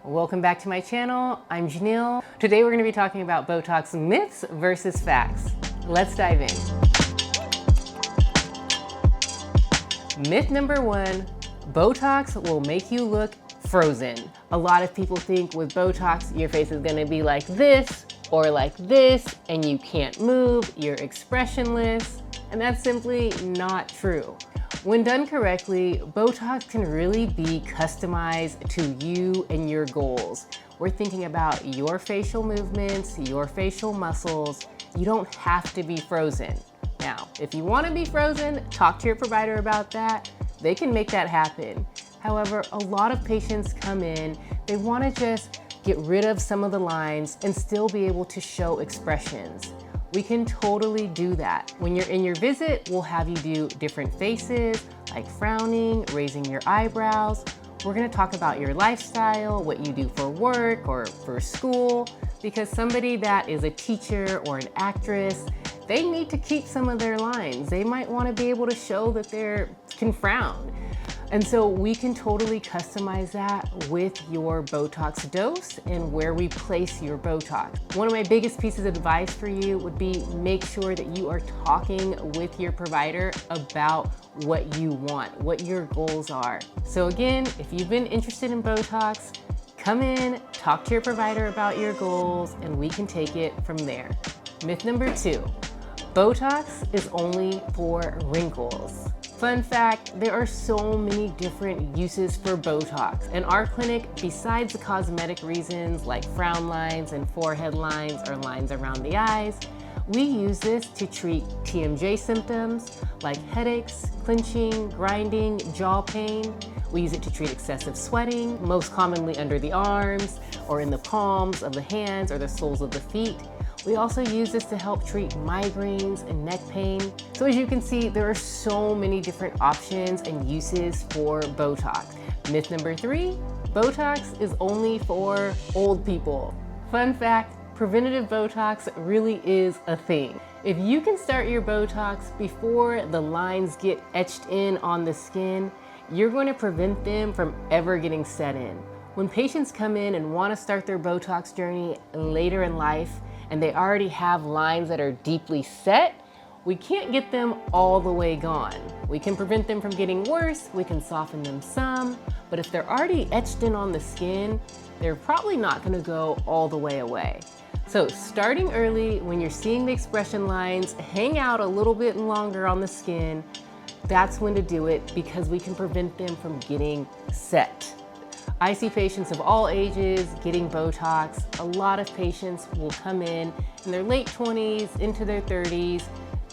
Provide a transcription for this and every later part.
Welcome back to my channel. I'm Janelle. Today we're going to be talking about Botox myths versus facts. Let's dive in. Myth number one, Botox will make you look frozen. A lot of people think with Botox, your face is going to be like this or like this, and you can't move, you're expressionless, and that's simply not true. When done correctly, Botox can really be customized to you and your goals. We're thinking about your facial movements, your facial muscles. You don't have to be frozen. Now, if you want to be frozen, talk to your provider about that. They can make that happen. However, a lot of patients come in, they want to just get rid of some of the lines and still be able to show expressions. We can totally do that. When you're in your visit, we'll have you do different faces, like frowning, raising your eyebrows. We're gonna talk about your lifestyle, what you do for work or for school, because somebody that is a teacher or an actress, they need to keep some of their lines. They might wanna be able to show that they can frown. And so we can totally customize that with your Botox dose and where we place your Botox. One of my biggest pieces of advice for you would be make sure that you are talking with your provider about what you want, what your goals are. So again, if you've been interested in Botox, come in, talk to your provider about your goals, and we can take it from there. Myth number two, Botox is only for wrinkles. Fun fact, there are so many different uses for Botox. In our clinic, besides the cosmetic reasons like frown lines and forehead lines or lines around the eyes, we use this to treat TMJ symptoms like headaches, clenching, grinding, jaw pain. We use it to treat excessive sweating, most commonly under the arms or in the palms of the hands or the soles of the feet. We also use this to help treat migraines and neck pain. So as you can see, there are so many different options and uses for Botox. Myth number three, Botox is only for old people. Fun fact, preventative Botox really is a thing. If you can start your Botox before the lines get etched in on the skin, you're going to prevent them from ever getting set in. When patients come in and want to start their Botox journey later in life, and they already have lines that are deeply set, we can't get them all the way gone. We can prevent them from getting worse, we can soften them some, but if they're already etched in on the skin, they're probably not gonna go all the way away. So starting early, when you're seeing the expression lines hang out a little bit longer on the skin, that's when to do it because we can prevent them from getting set. I see patients of all ages getting Botox. A lot of patients will come in their late 20s into their 30s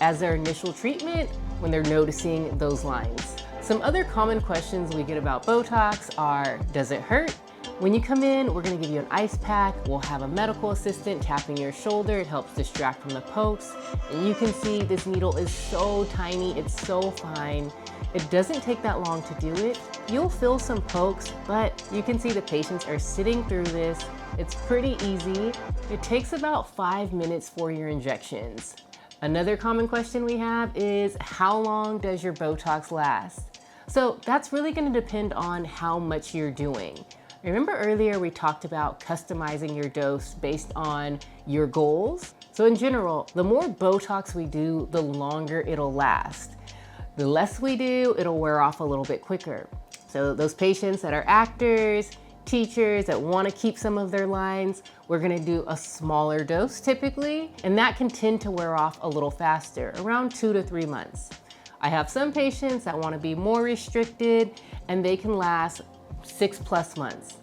as their initial treatment when they're noticing those lines. Some other common questions we get about Botox are, does it hurt? When you come in, we're gonna give you an ice pack. We'll have a medical assistant tapping your shoulder. It helps distract from the pokes. And you can see this needle is so tiny, it's so fine. It doesn't take that long to do it. You'll feel some pokes, but you can see the patients are sitting through this. It's pretty easy. It takes about 5 minutes for your injections. Another common question we have is, how long does your Botox last? So that's really gonna depend on how much you're doing. Remember earlier we talked about customizing your dose based on your goals? So in general, the more Botox we do, the longer it'll last. The less we do, it'll wear off a little bit quicker. So those patients that are actors, teachers that want to keep some of their lines, we're going to do a smaller dose typically, and that can tend to wear off a little faster, around 2 to 3 months. I have some patients that want to be more restricted and they can last 6+ months.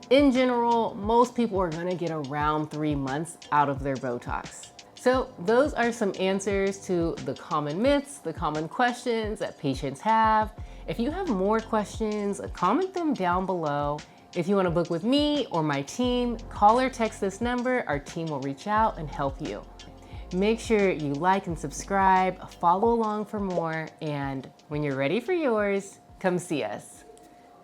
In general, most people are going to get around 3 months out of their Botox. So those are some answers to the common myths, the common questions that patients have. If you have more questions, comment them down below. If you want to book with me or my team, call or text this number. Our team will reach out and help you. Make sure you like and subscribe, follow along for more, and when you're ready for yours, come see us.